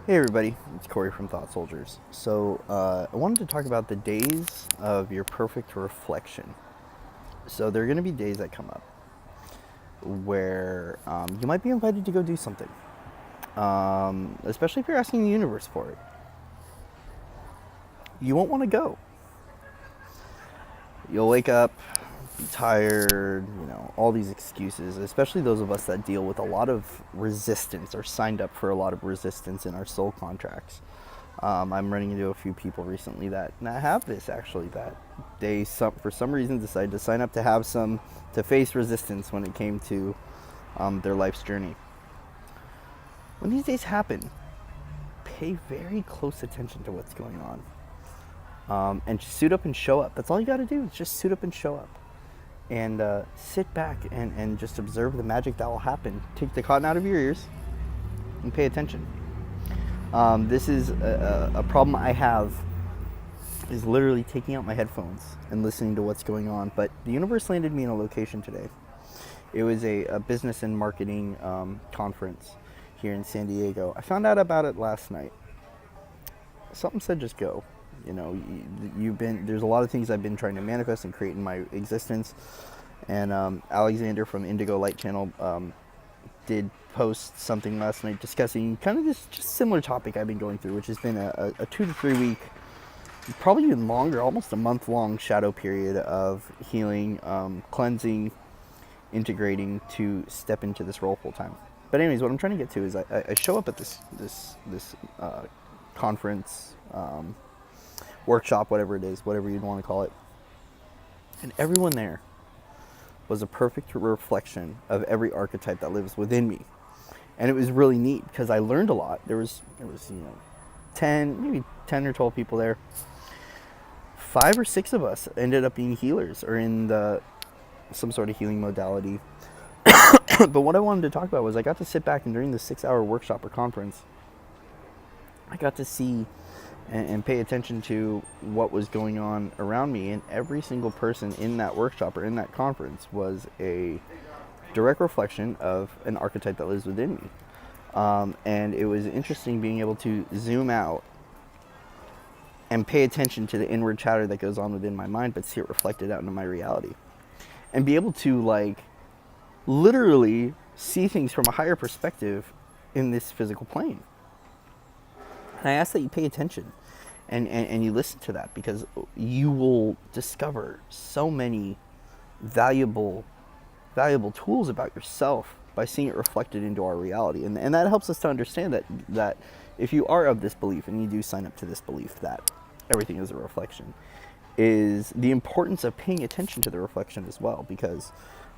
Hey everybody, it's Corey from Thought Soldiers. I wanted to talk about the days of your perfect reflection. So there are going to be days that come up where you might be invited to go do something, especially if you're asking the universe for it. You won't want to go. You'll wake up, be tired, all these excuses, especially those of us that deal with a lot of resistance or signed up for a lot of resistance in our soul contracts. I'm running into a few people recently that have this actually, that for some reason decided to sign up to face resistance when it came to their life's journey. When these days happen, pay very close attention to what's going on, and just suit up and show up. That's all you got to do is just suit up and show up, and sit back and just observe the magic that will happen. Take the cotton out of your ears and pay attention. This is a problem I have, is literally taking out my headphones and listening to what's going on. But the universe landed me in a location today. It was a business and marketing conference here in San Diego. I found out about it last night. Something said just go. There's a lot of things I've been trying to manifest and create in my existence. And Alexander from Indigo Light Channel did post something last night discussing kind of this just similar topic I've been going through, which has been a 2 to 3 week, probably even longer, almost a month long shadow period of healing, cleansing, integrating to step into this role full time. But anyways, what I'm trying to get to is I show up at this conference, workshop, whatever it is, whatever you'd want to call it, and everyone there was a perfect reflection of every archetype that lives within me. And it was really neat because I learned a lot. There was 10 or 12 people there. 5 or 6 of us ended up being healers or in some sort of healing modality. But what I wanted to talk about was I got to sit back, and during the 6-hour workshop or conference, I got to see and pay attention to what was going on around me. And every single person in that workshop or in that conference was a direct reflection of an archetype that lives within me. And it was interesting being able to zoom out and pay attention to the inward chatter that goes on within my mind, but see it reflected out into my reality. And be able to literally see things from a higher perspective in this physical plane. And I ask that you pay attention and you listen to that, because you will discover so many valuable tools about yourself by seeing it reflected into our reality. And that helps us to understand that if you are of this belief, and you do sign up to this belief that everything is a reflection, is the importance of paying attention to the reflection as well. Because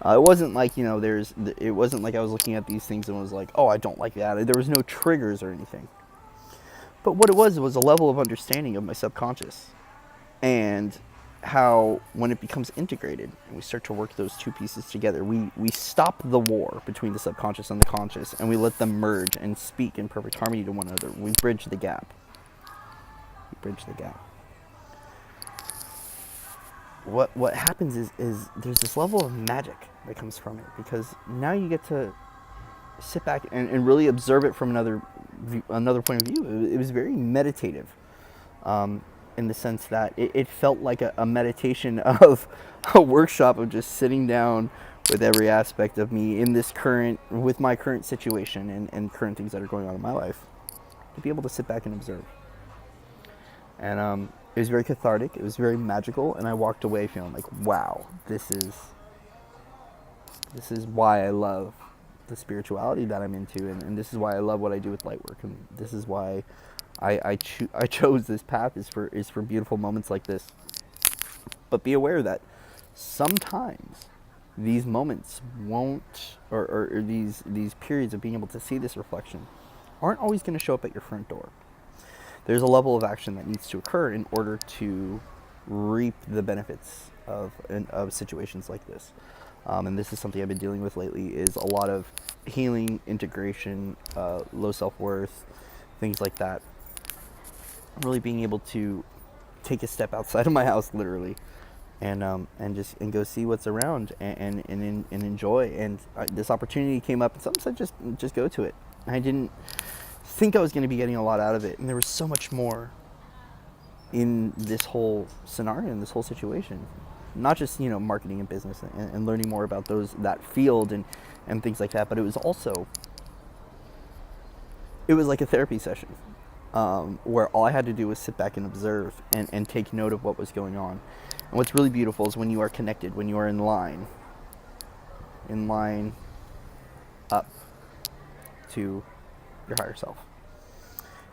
it wasn't like, it wasn't like I was looking at these things and was like, oh, I don't like that. There was no triggers or anything. But what it was a level of understanding of my subconscious, and how when it becomes integrated and we start to work those two pieces together, we stop the war between the subconscious and the conscious, and we let them merge and speak in perfect harmony to one another. We bridge the gap. What happens is there's this level of magic that comes from it, because now you get to sit back and really observe it from another point of view. It was very meditative, in the sense that it felt like a meditation of a workshop of just sitting down with every aspect of me with my current situation and current things that are going on in my life, to be able to sit back and observe. And it was very cathartic. It was very magical, and I walked away feeling like, wow, this is why I love the spirituality that I'm into, and this is why I love what I do with light work, and this is why I chose this path, is for beautiful moments like this. But be aware that sometimes these moments won't, or these periods of being able to see this reflection aren't always going to show up at your front door. There's a level of action that needs to occur in order to reap the benefits of situations like this. And this is something I've been dealing with lately, is a lot of healing, integration, low self-worth, things like that. Really being able to take a step outside of my house, literally, and go see what's around and enjoy. And this opportunity came up, and something said just go to it. I didn't think I was going to be getting a lot out of it, and there was so much more in this whole scenario, in this whole situation. Not just, marketing and business and learning more about that field and things like that, but it was like a therapy session, where all I had to do was sit back and observe and take note of what was going on. And what's really beautiful is when you are connected, when you are in line up to your higher self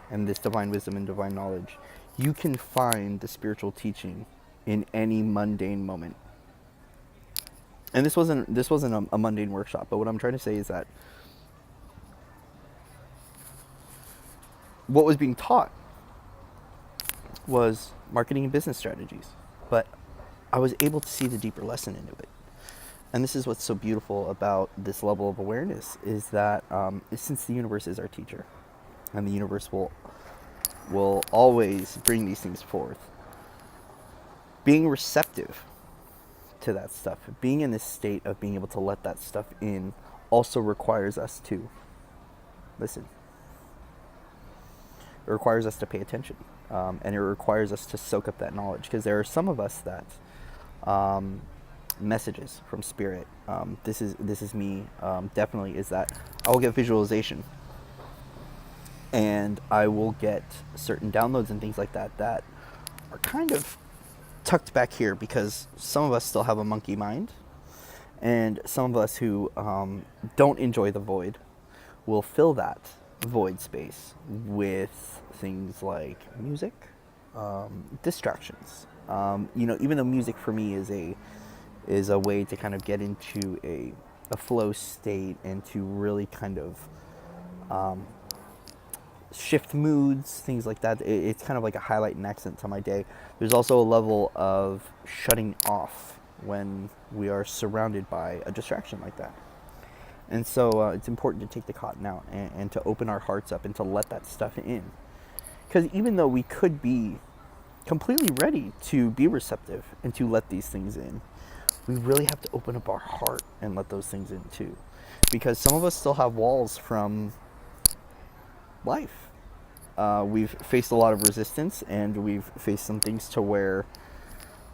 and this divine wisdom and divine knowledge, you can find the spiritual teaching in any mundane moment. And this wasn't a mundane workshop, but what I'm trying to say is that what was being taught was marketing and business strategies, but I was able to see the deeper lesson into it. And this is what's so beautiful about this level of awareness, is that since the universe is our teacher, and the universe will always bring these things forth, being receptive to that stuff, being in this state of being able to let that stuff in, also requires us to listen. It requires us to pay attention, and it requires us to soak up that knowledge, because there are some of us that messages from spirit, this is me, definitely, is that I will get visualization, and I will get certain downloads and things like that are kind of tucked back here, because some of us still have a monkey mind, and some of us who don't enjoy the void will fill that void space with things like music, distractions. Even though music for me is a way to kind of get into a flow state and to really kind of shift moods, things like that. It's kind of like a highlight and accent to my day. There's also a level of shutting off when we are surrounded by a distraction like that. And so it's important to take the cotton out and to open our hearts up and to let that stuff in. Because even though we could be completely ready to be receptive and to let these things in, we really have to open up our heart and let those things in too. Because some of us still have walls from life. We've faced a lot of resistance, and we've faced some things to where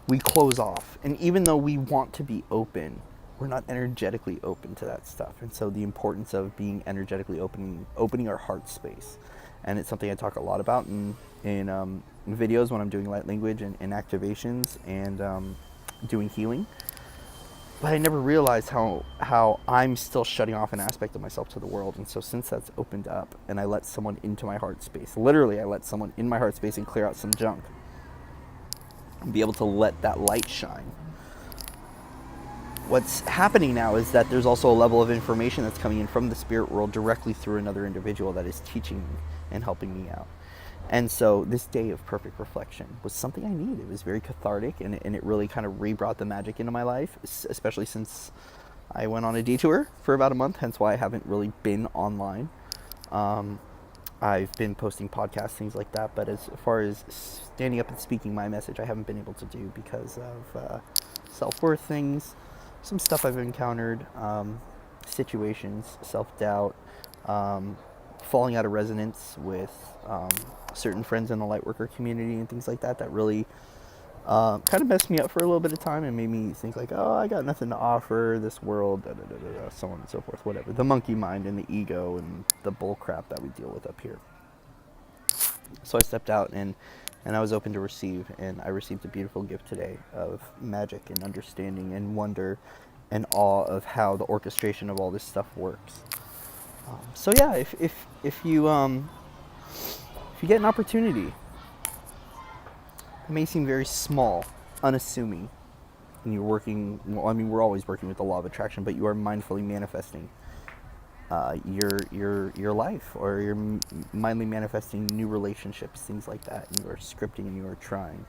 we close off. And even though we want to be open, we're not energetically open to that stuff. And so the importance of being energetically opening our heart space. And it's something I talk a lot about in videos when I'm doing light language and activations and doing healing. But I never realized how I'm still shutting off an aspect of myself to the world. And so since that's opened up and I let someone into my heart space, literally I let someone in my heart space and clear out some junk, and be able to let that light shine. What's happening now is that there's also a level of information that's coming in from the spirit world directly through another individual that is teaching me and helping me out. And so this day of perfect reflection was something I needed. It was very cathartic, and it really kind of re-brought the magic into my life, especially since I went on a detour for about a month, hence why I haven't really been online. I've been posting podcasts, things like that, but as far as standing up and speaking my message, I haven't been able to do because of self-worth things, some stuff I've encountered, situations, self-doubt, falling out of resonance with certain friends in the lightworker community and things like that really kind of messed me up for a little bit of time and made me think like, oh, I got nothing to offer this world, so on and so forth, whatever. The monkey mind and the ego and the bull crap that we deal with up here. So I stepped out and I was open to receive, and I received a beautiful gift today of magic and understanding and wonder and awe of how the orchestration of all this stuff works. So yeah, if you get an opportunity, it may seem very small, unassuming, and you're working. Well, I mean, we're always working with the law of attraction, but you are mindfully manifesting your life, or you're mindfully manifesting new relationships, things like that. And you are scripting and you are trying.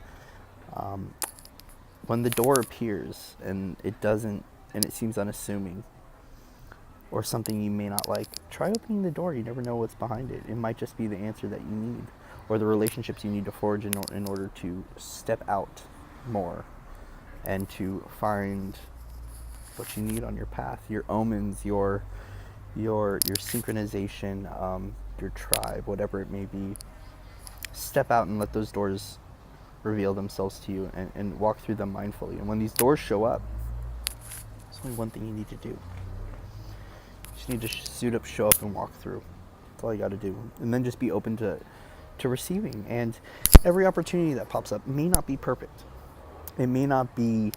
When the door appears and it doesn't, and it seems unassuming, or something you may not like, try opening the door. You never know what's behind it. It might just be the answer that you need, or the relationships you need to forge in order to step out more and to find what you need on your path, your omens, your synchronization, your tribe, whatever it may be. Step out and let those doors reveal themselves to you, and walk through them mindfully. And when these doors show up, there's only one thing you need to do. You just need to suit up, show up, and walk through. That's all you got to do. And then just be open to receiving. And every opportunity that pops up may not be perfect. It may not be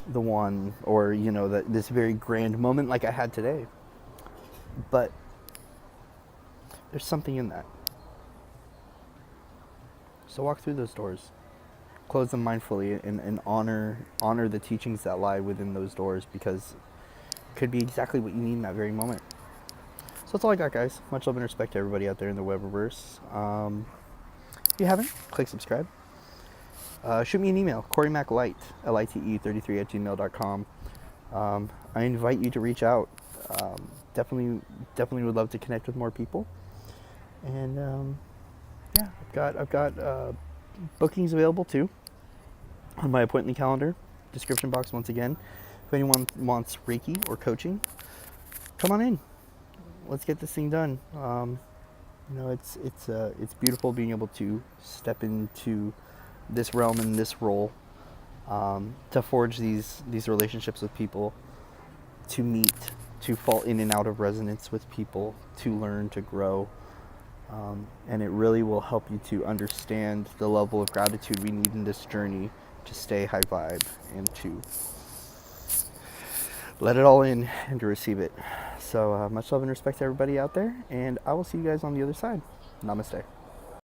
the one, or, you know, this very grand moment like I had today. But there's something in that. So walk through those doors. Close them mindfully, and honor the teachings that lie within those doors, because it could be exactly what you need in that very moment. So that's all I got, guys. Much love and respect to everybody out there in the Webiverse. If you haven't, click subscribe. Shoot me an email, CoreyMacLite, LITE33@gmail.com. I invite you to reach out. Definitely would love to connect with more people. And yeah, I've got bookings available too on my appointment calendar. Description box once again. If anyone wants Reiki or coaching, come on in. Let's get this thing done. You know, it's beautiful being able to step into this realm and this role, to forge these relationships with people, to meet, to fall in and out of resonance with people, to learn, to grow. And it really will help you to understand the level of gratitude we need in this journey to stay high vibe and to let it all in and to receive it. So much love and respect to everybody out there, and I will see you guys on the other side. Namaste.